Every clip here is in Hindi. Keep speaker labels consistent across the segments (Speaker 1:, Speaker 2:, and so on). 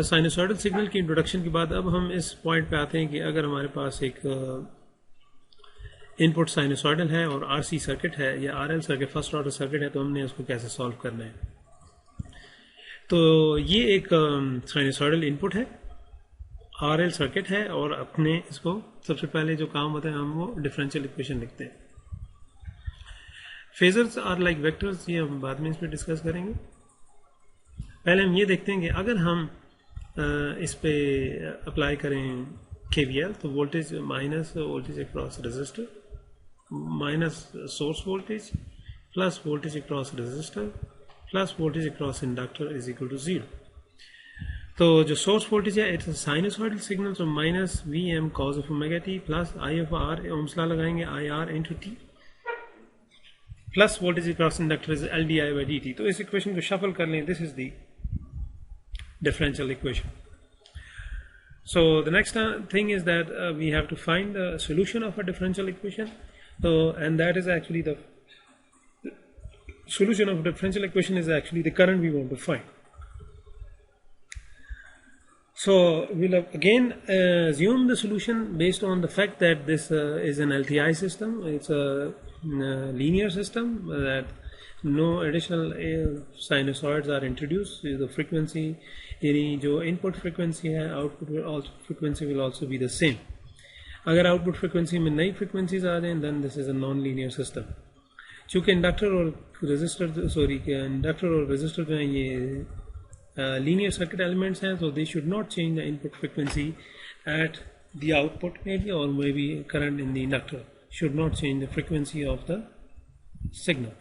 Speaker 1: साइनसॉइडल सिग्नल की इंट्रोडक्शन के बाद अब हम इस पॉइंट पे आते हैं कि अगर हमारे पास एक इनपुट साइनसॉइडल है और आरसी सर्किट है या RL circuit, first order circuit है, तो हमने उसको कैसे सॉल्व करना है। तो ये एक साइनसॉइडल इनपुट है, आरएल सर्किट है, और अपने इसको सबसे पहले जो काम होता है हम वो डिफरेंशियल इक्वेशन लिखते हैं। फेजर्स आर लाइक वेक्टर्स, ये हम बाद में इस पर डिस्कस करेंगे। पहले हम ये देखते हैं कि अगर हम इस पे अप्लाई करें KVL, तो voltage minus voltage across resistor minus source voltage plus voltage across resistor plus voltage across inductor is equal to 0। तो जो सोर्स वोल्टेज है इट्स साइनसॉइडल सिग्नल, तो minus VM cos of omega t plus I of R, ohm's law लगाएंगे IR into t, plus voltage across inductor is LdI by dt। तो इस इक्वेशन को शफल कर लें, this is the differential equation. So the next thing is that we have to find the solution of a differential equation. So and that is actually the solution of a differential equation is actually the current we want to find. So we'll again assume the solution based on the fact that this is an LTI system. It's a linear system that no additional sinusoids are introduced. The frequency, यानी जो इनपुट फ्रीक्वेंसी है, output frequency will also be the same. अगर आउटपुट फ्रीक्वेंसी में नई फ्रीक्वेंसीज आ जाएं then this is a non linear system. चूँकि इंडक्टर और रेजिस्टर जो हैं ये लीनियर सर्किट एलिमेंट्स हैं, तो they should not change the input frequency at the output may be, और may be current in the inductor should not change the frequency of the signal.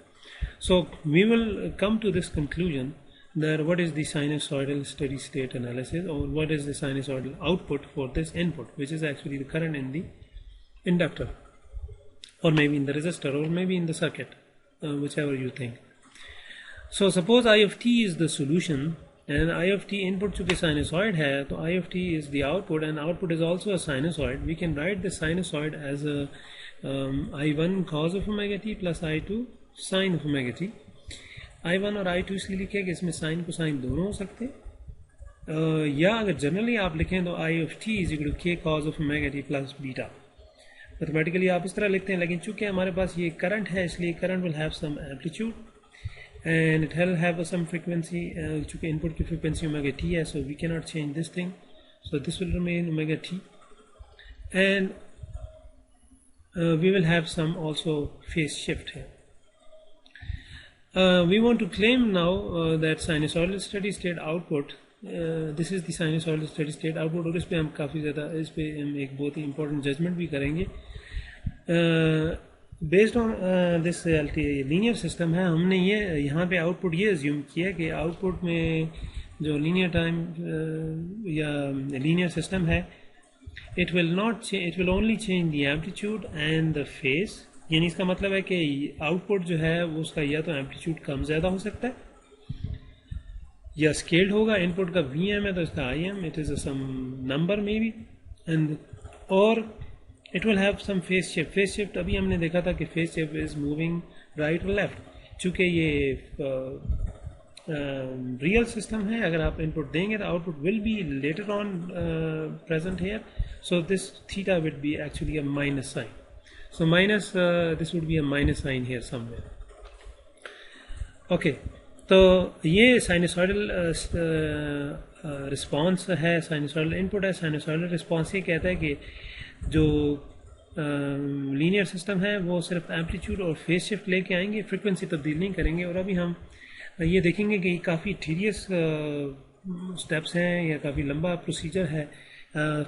Speaker 1: So we will come to this conclusion that what is the sinusoidal steady state analysis, or what is the sinusoidal output for this input, which is actually the current in the inductor, or maybe in the resistor, or maybe in the circuit, whichever you think. So suppose I of t is the solution and I of t input to the sinusoid hai, so I of t is the output and output is also a sinusoid. We can write the sinusoid as a I1 cos of omega t plus I2 sine of omega T. I1 और I2 इसलिए लिखे कि इसमें साइन को साइन दोनों हो सकते हैं, या अगर जनरली आप लिखें तो I of t is equal to k cos of omega T plus beta. Mathematically आप इस तरह लिखते हैं, लेकिन चूंकि हमारे पास ये करंट है इसलिए current will have some amplitude and it will have some frequency. चूंकि इनपुट की फ्रीक्वेंसी ओमेगा टी है, so we can not change this thing, so this will remain omega T and we will have some also phase shift है। We want to claim now that sinusoidal steady state output, this is the sinusoidal steady state output, और इस पे हम काफ़ी ज़्यादा इस पे हम एक बहुत ही important judgment भी करेंगे। Based on this linear system है, हमने ये यहाँ पे output ये assume किया कि output में जो linear time या linear system है, it will only change the amplitude and the phase। यानी इसका मतलब है कि आउटपुट जो है वो उसका या तो एम्पलीट्यूड कम ज़्यादा हो सकता है या स्केल्ड होगा। इनपुट का VM है तो इसका IM, it is some number may be, and और it will have some phase shift. Phase shift अभी हमने देखा था कि phase shift is moving right और लेफ्ट। चूँकि ये रियल सिस्टम है, अगर आप इनपुट देंगे तो output will be later on present here, so this theta will be actually a minus sine. So minus this would be a minus sign here somewhere. Okay, तो ये साइनसॉइडल रिस्पांस है, साइनसॉइडल इनपुट है। साइनसॉइडल रिस्पांस ये कहता है कि जो लीनियर सिस्टम है वो सिर्फ एम्पलीट्यूड और फेज शिफ्ट लेके आएंगे, फ्रीक्वेंसी तब्दील नहीं करेंगे। और अभी हम ये देखेंगे कि काफ़ी टीडियस स्टेप्स हैं या काफ़ी लंबा प्रोसीजर है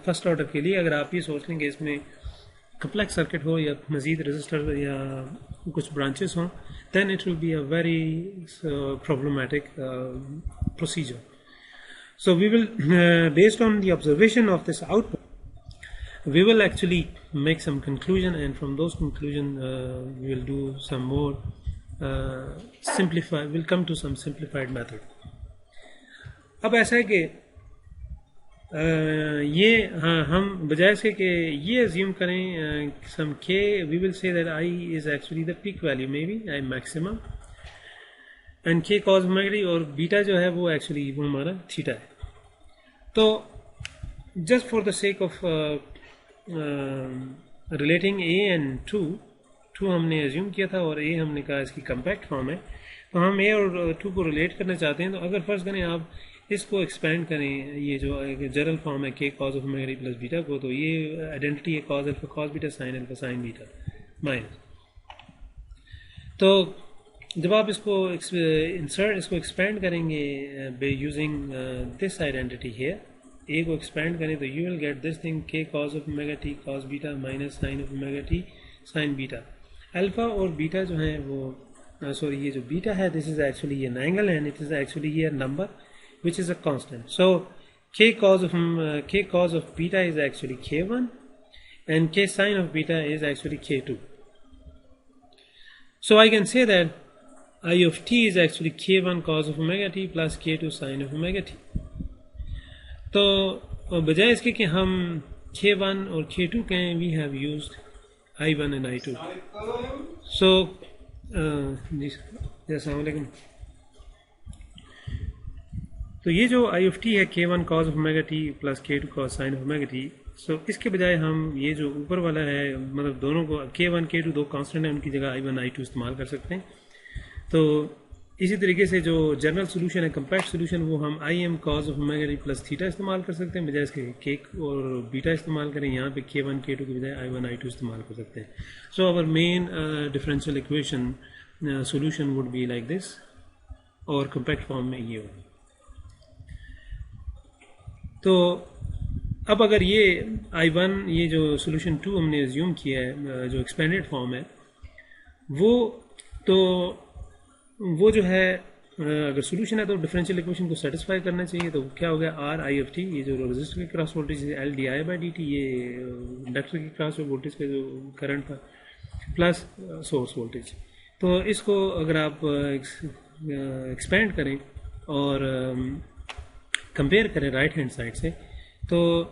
Speaker 1: फर्स्ट ऑर्डर के लिए। अगर आप ये सोच लेंगे इसमें कम्प्लेक्स सर्किट हो या मजीद रजिस्टर या कुछ ब्रांचेस हों, then it will be a very problematic procedure. So we will, based on the observation of this output, we will actually make some conclusion, and from those conclusion we will do some more we'll come to some simplified method. अब ऐसा है कि ये हाँ, हम बजाय से कि ये assume करें some k, we will say that I is actually the peak value, maybe I maximum, and k cos omega t, और बीटा जो है वो एक्चुअली वो हमारा थीटा है। तो just for the sake of relating A and two हमने एज्यूम किया था और ए हमने कहा इसकी कम्पैक्ट फॉर्म है, तो हम ए और टू को रिलेट करना चाहते हैं। तो अगर फर्ज करें आप इसको एक्सपेंड करें, ये जो जनरल फॉर्म है K cos of omega T plus beta को, तो ये आइडेंटिटी है cos alpha cos beta sine beta minus. तो जब आप इसको इसको एक्सपेंड करेंगे by using this identity here, A को एक्सपेंड करें तो you will get this thing K cos of omega T cos beta minus sine of omega T sine beta. Alpha और बीटा जो है वो सॉरी ये जो बीटा है दिस इज एक्चुअली ये angle and it is actually ये number which is a constant. So k cos of beta is actually k1 and k sine of beta is actually k2. So I can say that I of t is actually k1 cos of omega t plus k2 sine of omega t. तो बजाय इसके कि हम k1 और k2 कहें, we have used I1 and I2. So जी अस्सलाम वालेकुम। तो ये जो आई ऑफ टी है k1 cos of omega T plus k2 cos sine of omega T, so इसके बजाय हम ये जो ऊपर वाला है मतलब दोनों को k1 k2 दो कांस्टेंट है उनकी जगह I1 I2 इस्तेमाल कर सकते हैं। तो इसी तरीके से जो जनरल सोल्यूशन है कम्पैक्ट सोल्यूशन वो हम im cos of omega T plus theta इस्तेमाल कर सकते हैं, बजाय इसके k और बीटा इस्तेमाल करें यहाँ पे k1 k2 के बजाय I1 I2 इस्तेमाल कर सकते हैं। So our main differential equation solution would be like this और कम्पैक्ट फॉर्म में ये होगा। तो अब अगर ये I1 ये जो सोल्यूशन 2 हमने एज्यूम किया है जो एक्सपेंडेड फॉर्म है वो जो है अगर सोल्यूशन है तो डिफरेंशियल इक्वेशन को सेटिस्फाई करना चाहिए। तो क्या हो गया आर आई ऑफ टी, ये जो रेजिस्टर के क्रॉस वोल्टेज है L D I by D T, ये इंडक्टर के क्रॉस वोल्टेज का जो करंट था प्लस सोर्स वोल्टेज। तो इसको अगर आप एक्सपेंड करें और कंपेयर करें राइट हैंड साइड से, तो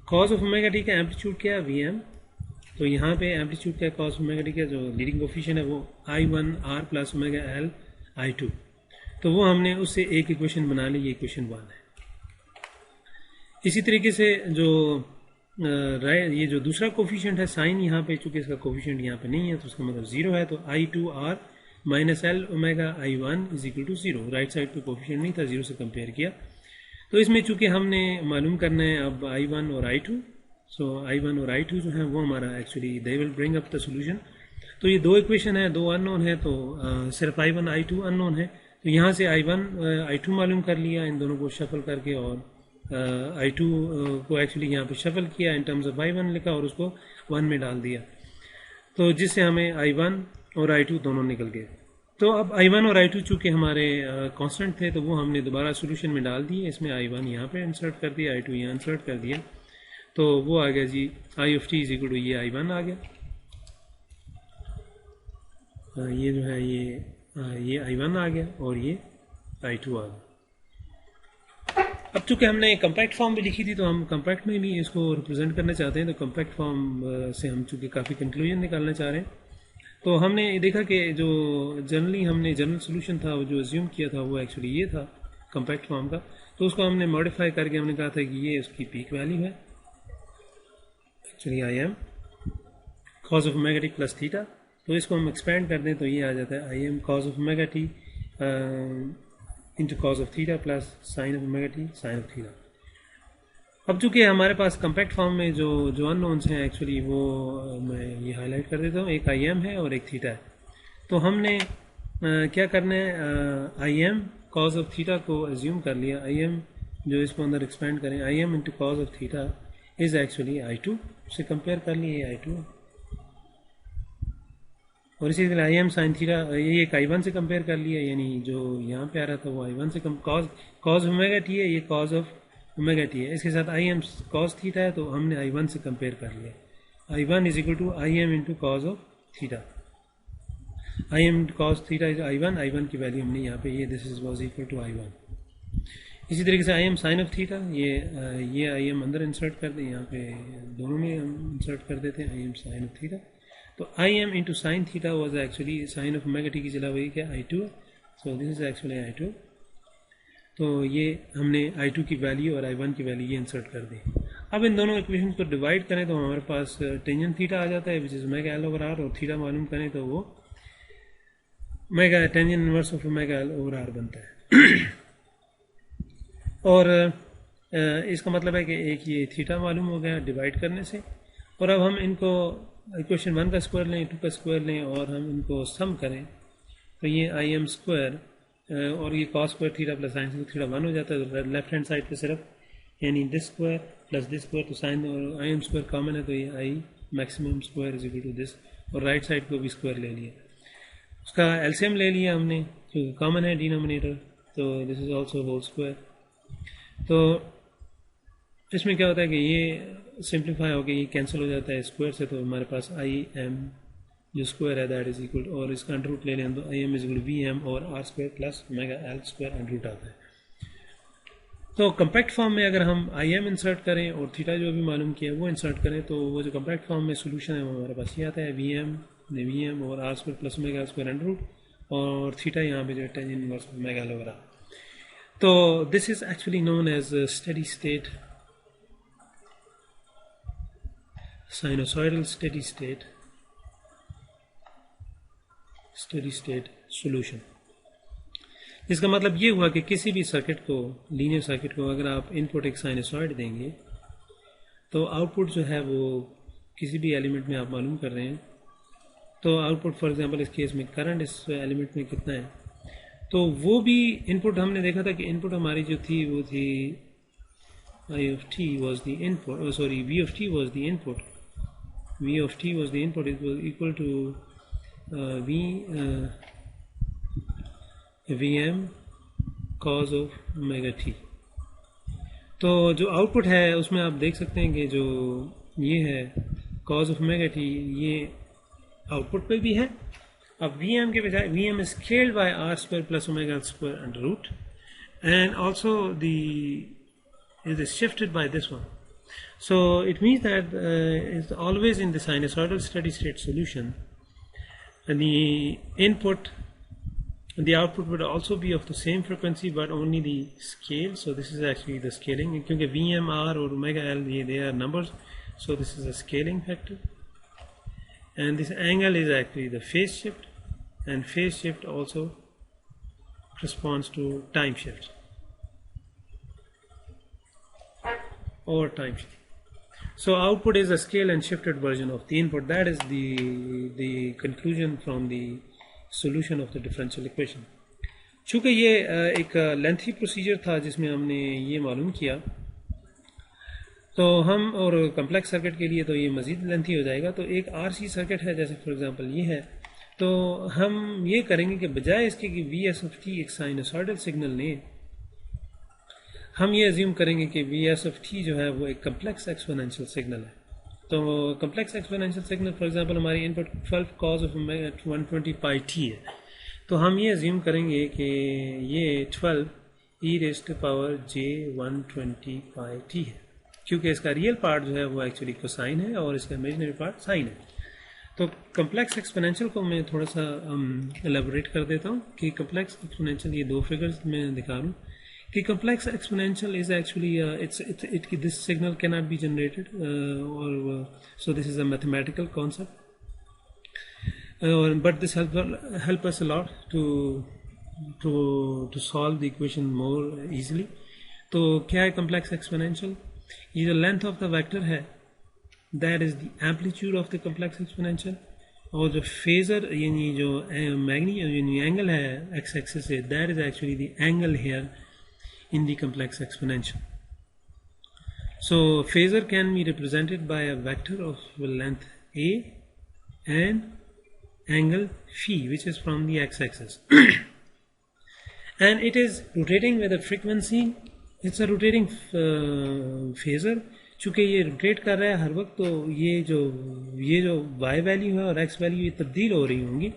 Speaker 1: कॉस ऑफ ओमेगा टी का एम्पलीट्यूड क्या है वीएम, तो यहाँ पे एम्पलीट्यूड क्या है कॉस ऑफ ओमेगा टी का जो लीडिंग कोफिशिएंट है वो I1 R plus omega L I2। तो वो हमने उससे एक इक्वेशन बना ली, ये इक्वेशन 1 है। इसी तरीके से जो ये जो दूसरा कोफिशिएंट है साइन, यहाँ पे चूंकि इसका कोफिशिएंट यहाँ पे नहीं है तो उसका मतलब 0 है, तो I2 R minus L omega I1 is equal to 0। Right side पे कोफिशिएंट नहीं था, 0 से कंपेयर किया। तो इसमें चूंकि हमने मालूम करना है अब I1 और I2, सो I1 और I2 जो है वो हमारा actually they will bring up the solution. तो ये दो इक्वेशन है, दो अननोन है, तो सिर्फ I1 I2 अननोन है। तो यहाँ से I1 I2 मालूम कर लिया इन दोनों को शफल करके, और I2 को एक्चुअली यहाँ पे शफल किया इन टर्म्स ऑफ I1 लिखा और उसको 1 में डाल दिया, तो जिससे हमें I1 और I2 दोनों निकल गए। तो अब I1 और I2 चूँकि हमारे कांस्टेंट थे तो वो हमने दोबारा सोल्यूशन में डाल दिए। इसमें I1 यहाँ पे इंसर्ट कर दिया, I2 यहाँ इंसर्ट कर दिया, तो वो आ गया जी I of T is equal to ये I1 आ गया। ये जो है ये I1 आ गया और ये I2 आ गया। अब चूँकि हमने कम्पैक्ट फॉर्म भी लिखी थी तो हम कम्पैक्ट में भी इसको रिप्रेजेंट करना चाहते हैं। तो कम्पैक्ट फॉर्म से हम चूँकि काफ़ी कंक्लूजन निकालना चाह रहे हैं, तो हमने देखा कि जो जनरली हमने जनरल सोल्यूशन था वो जो एज्यूम किया था वो एक्चुअली ये था कम्पैक्ट फॉर्म का। तो उसको हमने मॉडिफाई करके हमने कहा था कि ये उसकी पीक वैल्यू है actually I m cos of omega T plus theta. तो इसको हम एक्सपेंड कर दें तो ये आ जाता है I m cos of omega T into cos of theta plus sine of omega T sine of theta. अब चूंकि हमारे पास कम्पैक्ट फॉर्म में जो अननोन्स हैं एक्चुअली वो मैं ये हाईलाइट कर देता हूँ, एक I m है और एक थीटा है। तो हमने क्या करना है I m cos of theta को एज्यूम कर लिया, I m जो इसको अंदर एक्सपेंड करें I m into cos of theta is actually I2 से कंपेयर कर लिए I2, और इसी तरह I m साइन थीटा ये एक I1 से कंपेयर कर लिया, यानी जो यहाँ पे आ रहा था वो I1 से कॉस ओमेगा टी है, ये कॉस ऑफ ओमेगा टी है, इसके साथ I m cos थीटा है तो हमने I1 से कंपेयर कर लिया। I1 is equal to I m into cos of theta, I m cos theta is I1 की वैल्यू हमने यहाँ पे ये this is was equal to I1। इसी तरीके से I m sine of theta ये I m अंदर इंसर्ट कर दे, यहाँ पे दोनों में हम इंसर्ट कर देते हैं I m sine of theta. तो I m into sine theta was actually sine of omega T की जगह वही क्या I2, so this is actually I2। तो ये हमने I2 की वैल्यू और I1 की वैल्यू ये इंसर्ट कर दी। अब इन दोनों इक्वेशन को डिवाइड करें तो हमारे पास टेंजेंट थीटा आ जाता है which is omega L over R, और थीटा मालूम करें तो वो omega tangent inverse of omega L over R बनता है। और इसका मतलब है कि एक ये थीटा मालूम हो गया डिवाइड करने से, और अब हम इनको इक्वेशन 1 का स्क्वायर लें, 2 का स्क्वायर लें और हम इनको सम करें तो ये आई एम स्क्वायर और ये cos square theta plus sine square theta 1 हो जाता है। तो लेफ्ट हैंड साइड पे सिर्फ यानी this square plus this square, तो साइन और आई एम स्क्वायर कॉमन है तो ये I maximum square is equal to this, और राइट साइड को भी स्क्वायर ले लिया, उसका एलसीएम ले लिया हमने क्योंकि कॉमन है डिनोमिनेटर, तो this is also whole square. तो इसमें क्या होता है कि ये सिंप्लीफाई होकर ये कैंसिल हो जाता है स्क्वायर से, तो हमारे पास आई एम जो स्क्वायर है दैट इज इक्वल, और इसका अंडर रूट ले लें तो I M is equal V M और R square plus omega L square under root आता है। तो कम्पैक्ट फॉर्म में अगर हम आई एम इंसर्ट करें और थीटा जो अभी मालूम किया वो इंसर्ट करें तो वो जो कम्पैक्ट फॉर्म में सोल्यूशन है वो हमारे पास ये आता है वी एम और R square plus omega square under root, और थीटा यहाँ पे जो है tangent inverse omega L over R. तो this is actually known as steady state sinusoidal steady state solution। इसका मतलब ये हुआ कि किसी भी सर्किट को, लीनियर सर्किट को, अगर आप इनपुट एक साइनसॉइड देंगे तो आउटपुट जो है वो किसी भी एलिमेंट में आप मालूम कर रहे हैं, तो आउटपुट फॉर एग्जांपल इस केस में करंट इस एलिमेंट में कितना है, तो वो भी इनपुट हमने देखा था कि इनपुट हमारी जो थी वो थी I of t was the input, V of t was the input, V of t was the input, it was equal to Vm cos of omega t। तो जो आउटपुट है उसमें आप देख सकते हैं कि जो ये है cos of omega t ये आउटपुट पे भी है। अब Vm के बजाय Vm is scaled by r square plus omega square under root, and also the it is shifted by this one, so it means that it's always in the sinusoidal steady state solution and the input and the output would also be of the same frequency but only the scale, so this is actually the scaling because Vm, R or omega L they are numbers, so this is a scaling factor, and this angle is actually the phase shift, and phase shift also corresponds to time shift or time shift. So output is a scale and shifted version of the input. That is the conclusion from the solution of the differential equation. चूँकि ये एक लेंथी प्रोसीजर था जिसमें हमने ये मालूम किया, तो हम और कम्प्लेक्स सर्किट के लिए तो ये मज़ीद लेंथी हो जाएगा। तो एक आरसी सर्किट है जैसे फॉर एग्जांपल ये है, तो हम ये करेंगे कि बजाय इसके कि वी एस ऑफ टी एक साइनसॉइडल सिग्नल लें, हम ये अज्यूम करेंगे कि वी एस ऑफ टी जो है वो एक कम्प्लेक्स एक्सपोनेंशियल सिग्नल है। तो complex exponential signal for example हमारी input 12 cos of 120 pi T है, तो हम ये अज्यूम करेंगे कि ये 12 E raise to power J 120 pi T है, क्योंकि इसका रियल पार्ट जो है वो एक्चुअली कोसाइन है और इसका इमेजिनरी पार्ट साइन है। तो कम्प्लेक्स एक्सपोनेंशियल को मैं थोड़ा सा एलेबोरेट कर देता हूँ कि कम्प्लेक्स एक्सपोनेंशियल ये दो फिगर्स मैं दिखा रहा हूँ कि complex exponential is actually this signal cannot be generated so this is a mathematical concept, but this help us a lot to solve the equation more easily. तो क्या है complex exponential? ये जो length of the vector है that is the amplitude of the complex exponential, और जो phasor यानी जो angle है x axis से that is actually the angle here in the complex exponential. So phasor can be represented by a vector of length a and angle phi which is from the x-axis and it is rotating with a frequency, it's a rotating phasor। चूँकि ये रोटेट कर रहा है हर वक्त, तो ये जो y वैल्यू है और x वैल्यू ये तब्दील हो रही होंगी।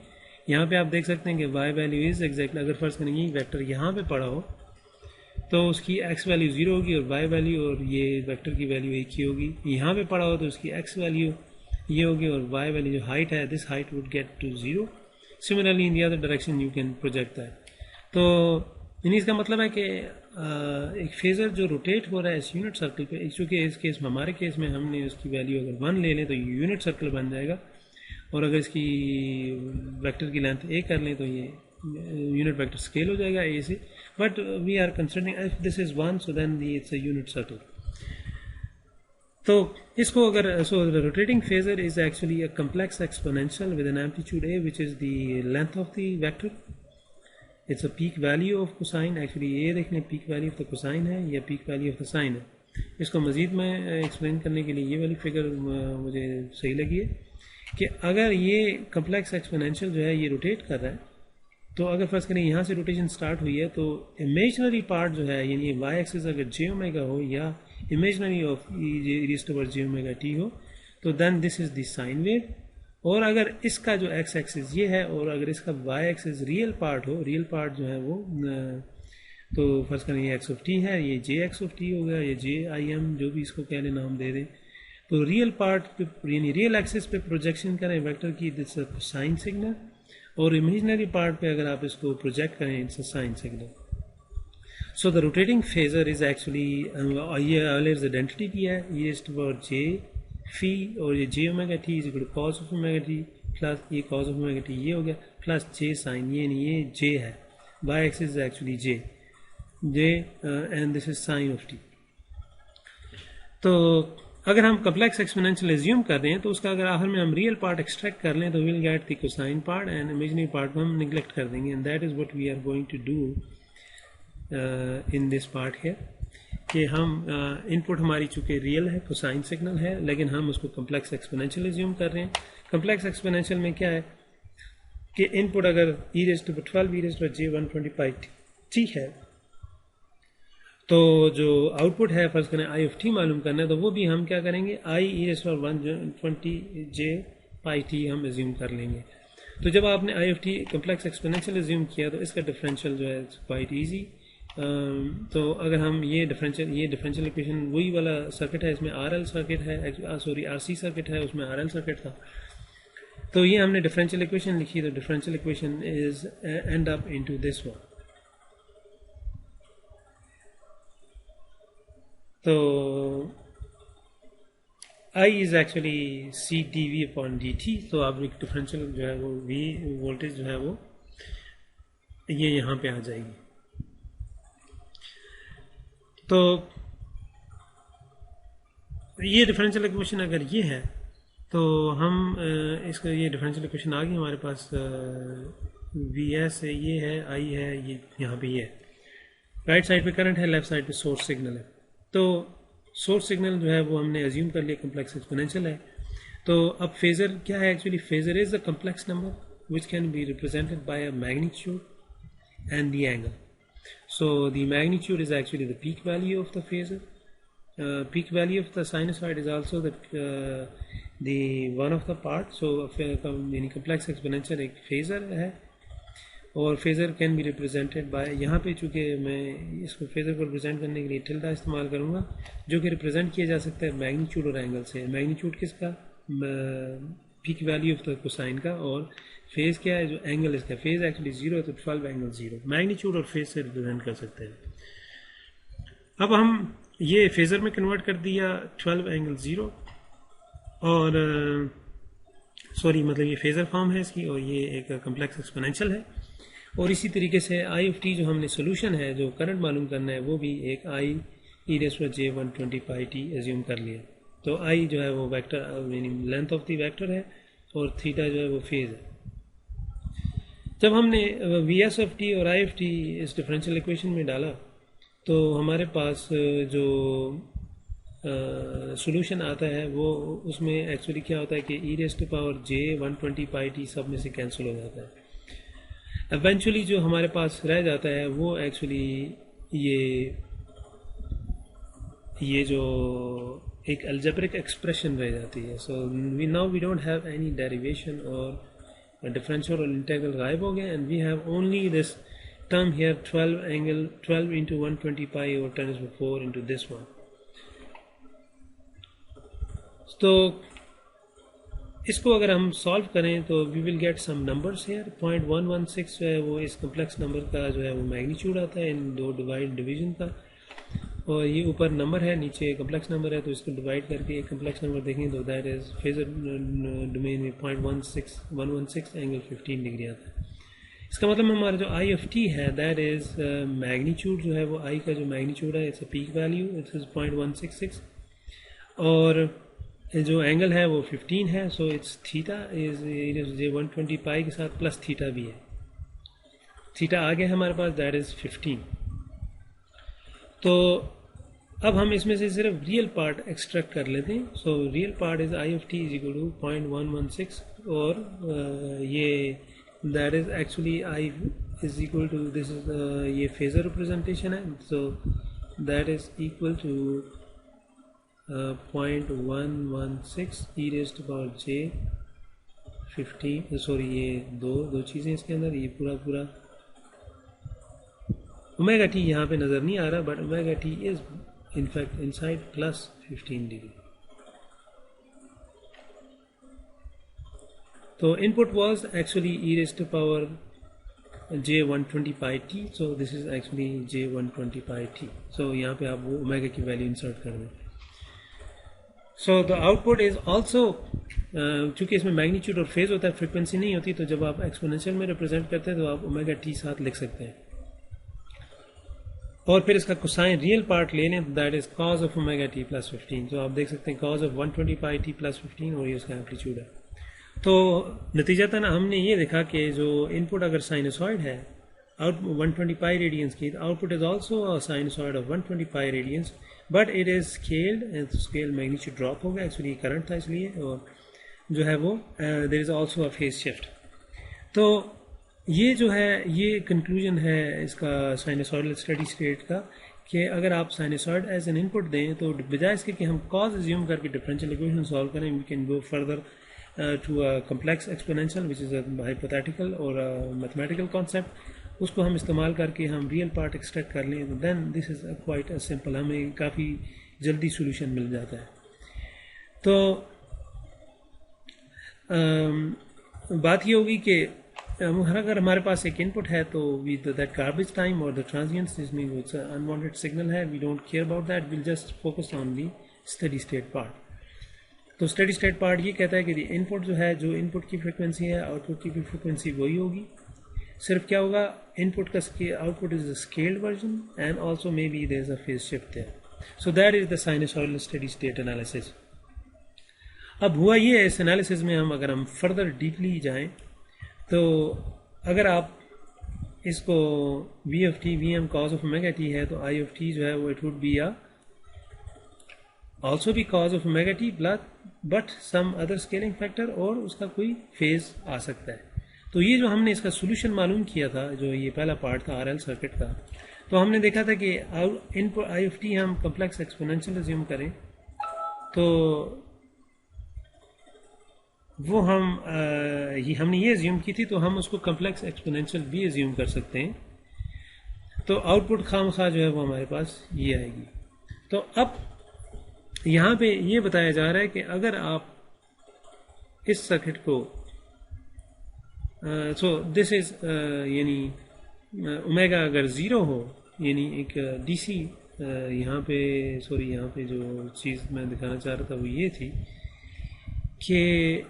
Speaker 1: यहाँ पे आप देख सकते हैं कि y वैल्यू इज एग्जैक्ट, अगर फर्ज करेंगे वेक्टर यहाँ पे पड़ा हो तो उसकी x वैल्यू 0 होगी और y वैल्यू और ये वेक्टर की वैल्यू एक ही होगी। यहाँ पे पड़ा हो तो उसकी x वैल्यू ये होगी और y वैल्यू जो हाइट है this height would get to 0। Similarly in the other direction you can project that. तो इसका मतलब है कि एक फेज़र जो रोटेट हो रहा है इस यूनिट सर्कल पे, चूँकि इस केस में, हमारे केस में हमने उसकी वैल्यू अगर 1 ले लें तो यूनिट सर्कल बन जाएगा, और अगर इसकी वेक्टर की लेंथ a कर लें तो ये यूनिट वेक्टर स्केल हो जाएगा a से, but we are considering if this is 1 so then it's a unit circle. तो इसको अगर rotating phasor is actually a complex exponential with an amplitude a which is the length of the vector. It's a peak value of cosine. Actually ये देख लें peak value of the cosine है या peak value of the sine है. इसको मजीद मैं एक्सप्लेन करने के लिए ये वाली फिगर मुझे सही लगी है कि अगर ये कम्प्लेक्स एक्सपोनेंशियल जो है ये रोटेट कर रहा है, तो अगर फर्स्ट करें यहाँ से रोटेशन स्टार्ट हुई है तो इमेजनरी पार्ट जो है यानी वाई एक्सिस अगर जे ओमेगा हो या imaginary of J omega T हो तो then this is the sine wave. और अगर इसका जो एक्स एक्सिस ये है और अगर इसका वाई एक्सिस रियल पार्ट हो, रियल पार्ट जो है वो तो फर्स्ट करें ये एक्स ऑफ टी है, ये जे एक्स ऑफ टी हो गया, ये जे आई एम जो भी इसको कहने नाम दे दें. तो रियल पार्ट पे यानी रियल एक्सिस पे प्रोजेक्शन करें वेक्टर की, दिस साइन सिग्नल, और इमेजिनरी पार्ट पे अगर आप इसको प्रोजेक्ट करें it's a sine signal. So the rotating phasor is actually ये अर्लियर आइडेंटिटी किया है, ये इज टू जे फी और ये J omega T is equal to cos of omega T plus ये कॉस ऑफ ओमेगा टी ये हो गया प्लस जे साइन, ये नहीं ये जे है, Y axis is actually J and this is sine of T. तो अगर हम कम्प्लेक्स एक्सपोनेंशियल एज्यूम कर रहे हैं तो उसका अगर आखिर में हम रियल पार्ट एक्सट्रैक्ट कर लें तो will get the cosine part and imaginary part को हम निगलेक्ट कर देंगे. And that is what we are going to do in this part here कि हम इनपुट हमारी चूंकि रियल है, कोसाइन सिग्नल है, लेकिन हम उसको कम्प्लेक्स एक्सपोनेंशियल एज्यूम कर रहे हैं. कम्प्लेक्स एक्सपोनेंशियल में क्या है कि इनपुट अगर e raised to 12 e raised to j120 pi t है तो जो आउटपुट है फर्स्ट करें आई ऑफ टी मालूम करना है तो वो भी हम क्या करेंगे I E raise for 120 J pi T हम एज्यूम कर लेंगे. तो जब आपने I of T complex exponential assume किया तो इसका डिफरेंशियल जो है क्वाइट ईजी. तो अगर हम ये डिफरेंशियल इक्वेशन वही वाला सर्किट है, इसमें आर एल सर्किट है, सॉरी आर सी सर्किट है, उसमें आर एल सर्किट था. तो ये हमने डिफरेंशियल इक्वेशन लिखी, तो differential equation is end up into this one. तो I is actually C D V upon D T. तो अब डिफरेंशियल जो है वो V वोल्टेज जो है वो ये यहाँ पे आ जाएगी. तो ये डिफरेंशियल इक्वेशन अगर ये है तो हम इसका ये डिफरेंशियल इक्वेशन आ गई हमारे पास. वी एस ये है, आई है, ये यहाँ पे ये है. राइट साइड पे करंट है, लेफ्ट साइड पे सोर्स सिग्नल है. तो सोर्स सिग्नल जो है वो हमने एज्यूम कर लिया कम्प्लेक्स एक्सपोनेंशियल है. तो अब फेजर क्या है actually? Phasor is a complex number which can be represented by a magnitude and the angle. So the magnitude is actually the peak value of the phasor. Peak value of the sinusoid is also the one of the part. So यानी कम्प्लेक्स एक्सपोनेंशियल एक फेजर है और phasor can be represented by, यहाँ पे चूंकि मैं इसको फेजर को रिप्रेजेंट करने के लिए टिल्डा इस्तेमाल करूँगा जो कि रिप्रेजेंट किया जा सकता है मैग्नीट्यूड और एंगल से. मैग्नीट्यूड किसका? Peak value of the cosine का. और फेज क्या है? जो एंगल इसका. फेज एक्चुअली 0 है तो 12 एंगल 0 मैग्नीट्यूड और फेज से रिप्रेजेंट कर सकते हैं. अब हम ये फेजर में कन्वर्ट कर दिया 12 एंगल 0 और सॉरी मतलब ये फेजर फॉर्म है इसकी और ये एक कम्प्लेक्स एक्सपोनेंशियल है. और इसी तरीके से आई ऑफ टी जो हमने सोल्यूशन है जो करंट मालूम करना है वो भी एक आई ई रेस पर जे 120 पाई टी एज्यूम कर लिया. तो आई जो है वो वेक्टर यानी लेंथ ऑफ द वेक्टर है और थीटा जो है वो फेज है. जब हमने वी एस ऑफ टी और आई ऑफ टी इस डिफरेंशियल इक्वेशन में डाला तो हमारे पास जो सोल्यूशन आता है वो उसमें एक्चुअली क्या होता है कि E raise to power J 120 pi T सब में से कैंसिल हो जाता है. इवेंचुअली जो हमारे पास रह जाता है वो एक्चुअली ये जो एक अलजेब्रिक एक्सप्रेशन रह जाती है. So we don't have any derivation और डिफरेंशियल और इंटीग्रल गायब हो गए and we have only this term here 12 into 120 pi or 10⁴ into this one. तो इसको अगर हम सॉल्व करें तो we will get some numbers here. 0.116 जो है वो इस कम्प्लेक्स नंबर का जो है वो मैग्नीट्यूड आता है इन दो डिवीजन का, और ये ऊपर नंबर है नीचे कम्प्लेक्स नंबर है, तो इसको डिवाइड करके एक कम्प्लेक्स नंबर देखेंगे तो दैट इज फेजर डोमेन में 0.116 एंगल 15 डिग्री आता है. इसका मतलब हमारा जो आई ऑफ टी है दैट इज मैग्नीट्यूड जो है वो आई का जो मैग्नीट्यूड है it's a peak value, it's 0.166, और जो एंगल है वो 15 है. सो इट्स थीटा इज जे 120 पाई के साथ प्लस थीटा भी है. थीटा आ गया हमारे पास दैट इज 15. तो अब हम इसमें से सिर्फ रियल पार्ट एक्सट्रैक्ट कर लेते हैं. So real part is I of T is equal to 0.116, और ये that is actually I is equal to this is ये फेजर रिप्रेजेंटेशन है. So that is equal to 0.116 e raised to power j 15. Sorry ये दो चीज़ें इसके अंदर, ये पूरा ओमेगा टी यहाँ पे नज़र नहीं आ रहा, but omega T is in fact inside plus 15 degree. So input was actually e raised to power j 120 pi t, so this is actually j 120 pi t. So यहाँ पे आप वो ओमेगा की वैल्यू इंसर्ट कर दें. So the output is also चूँकि इसमें मैग्नीट्यूड और फेज होता है, फ्रिक्वेंसी नहीं होती, तो जब आप एक्सपोनेंशियल में रिप्रेजेंट करते हैं तो आप ओमेगा टी साथ लिख सकते हैं, और फिर इसका कोसाइन रियल पार्ट ले लें, that is cause of omega T plus 15. तो आप देख सकते हैं cause of 120 pi T plus 15, और ये उसका एम्पलीट्यूड है. तो नतीजतन हमने ये देखा कि जो इनपुट अगर साइनसॉइड है आउट 120 पाई रेडियंस की, output is also a sinusoid of 120 pi radiance, but it is scaled, and scale magnitude drop हो गया, एक्चुअली करंट था इसलिए, और जो है वो there is also a phase shift. तो ये जो है ये कंक्लूजन है इसका साइनसॉइडल स्टेडी स्टेट का, कि अगर आप साइनसॉइड एज एन इनपुट दें तो बजाय इसके कि हम कॉज एज्यूम करके डिफरेंशियल इक्वेशन सॉल्व करें, we can go further to a complex exponential which is a hypothetical और मैथमेटिकल कॉन्सेप्ट. उसको हम इस्तेमाल करके हम रियल पार्ट एक्सट्रैक्ट कर लें, तो then this is quite simple, हमें काफ़ी जल्दी सोल्यूशन मिल जाता है. तो बात ये होगी कि अगर हमारे पास एक इनपुट है तो विद दैट गार्बेज टाइम और द ट्रांजिएंट्स, जिसमें अनवांटेड सिग्नल है, we don't care about that, will just focus on the steady state part. तो स्टेडी स्टेट पार्ट ये कहता है कि इनपुट जो है, जो इनपुट की फ्रिक्वेंसी है, आउटपुट की भी फ्रिक्वेंसी वही होगी, सिर्फ क्या होगा, इनपुट का output is a scaled version, and also may be there is a phase shift there. So that is the sinusoidal steady state analysis. अब हुआ ये है, इस एनालिसिस में अगर हम फर्दर डीपली जाएं, तो अगर आप इसको V of T V M cos of omega T है, तो आई ऑफ टी जो है वो इट वुड बी ऑल्सो भी cos of omega T but some other scaling factor, और उसका कोई फेज आ सकता है. तो ये जो हमने इसका सोल्यूशन मालूम किया था, जो ये पहला पार्ट था आरएल सर्किट का, तो हमने देखा था कि इनपुट आई ऑफ टी हम कम्प्लेक्स एक्सपोनेंशियल अज्यूम करें तो वो हमने ये अज्यूम की थी, तो हम उसको कम्प्लेक्स एक्सपोनेंशियल भी अज्यूम कर सकते हैं. तो आउटपुट खामखा जो है वो हमारे पास ये आएगी. तो अब यहाँ पे ये बताया जा रहा है कि अगर आप इस सर्किट को सो दिस इज यानी ओमेगा अगर ज़ीरो हो, यानी एक डीसी यहाँ पे सॉरी यहाँ पे जो चीज़ मैं दिखाना चाह रहा था वो ये थी कि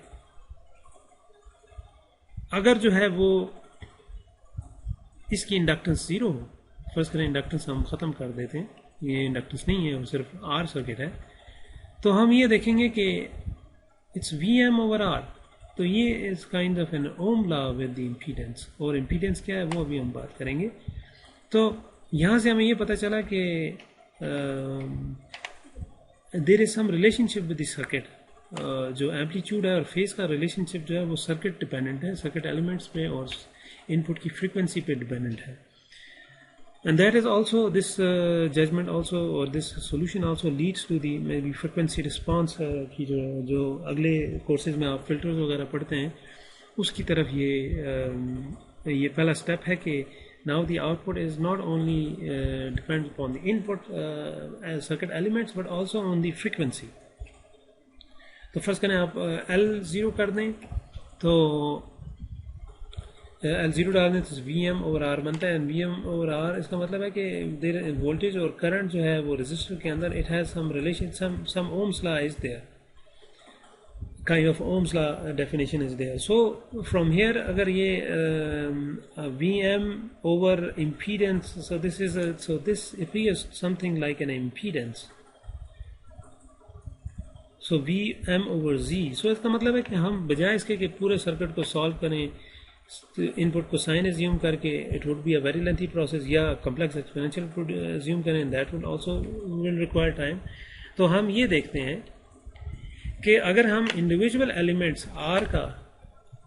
Speaker 1: अगर जो है वो इसकी इंडक्टेंस ज़ीरो हो, फर्स्ट करें इंडक्टेंस हम ख़त्म कर देते हैं, ये इंडक्टेंस नहीं है, वो सिर्फ आर सर्किट है, तो हम ये देखेंगे कि it's V M over R. तो ये is kind of an Ohm law with the impedance, और इम्पीडेंस क्या है वो अभी हम बात करेंगे. तो यहाँ से हमें ये पता चला कि there is some relationship with the circuit. जो एम्पलीट्यूड है और फेज का रिलेशनशिप जो है वो सर्किट डिपेंडेंट है, सर्किट एलिमेंट्स पे और इनपुट की फ्रीक्वेंसी पे डिपेंडेंट है. And that is also this judgment also or this solution also leads to the maybe frequency response की जो अगले कोर्सेज में आप फिल्टर्स वगैरह पढ़ते हैं उसकी तरफ ये पहला स्टेप है कि now the output is not only depends upon the input as circuit elements but also on the frequency. तो फर्स्ट करें आप L0 कर दें, तो L0 डाल दें तो VM ओवर R बनता है, एंड VM ओवर R इसका मतलब है कि देर वोल्टेज और करंट जो है वो रेजिस्टर के अंदर it has some relation, some Ohm's law is there, kind of Ohm's law definition is there. So from here अगर ये VM over impedance, so this is so this appears something like an impedance, so VM over Z. So इसका मतलब है कि हम बजाय इसके कि पूरे सर्किट को सॉल्व करें इनपुट को साइन एज्यूम करके, it would be a very lengthy process, या कॉम्प्लेक्स एक्सपोनेंशियल एज्यूम करें, that will also will require time. तो हम ये देखते हैं कि अगर हम इंडिविजुअल एलिमेंट्स R का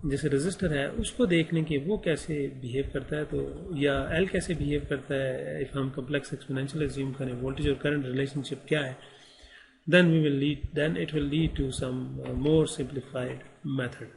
Speaker 1: जैसे रेजिस्टर है उसको देखने के वो कैसे बिहेव करता है, तो या L कैसे बिहेव करता है इफ हम कॉम्प्लेक्स एक्सपोनेंशियल एज्यूम करें, वोल्टेज और करंट रिलेशनशिप क्या है, then it will lead to some more simplified method.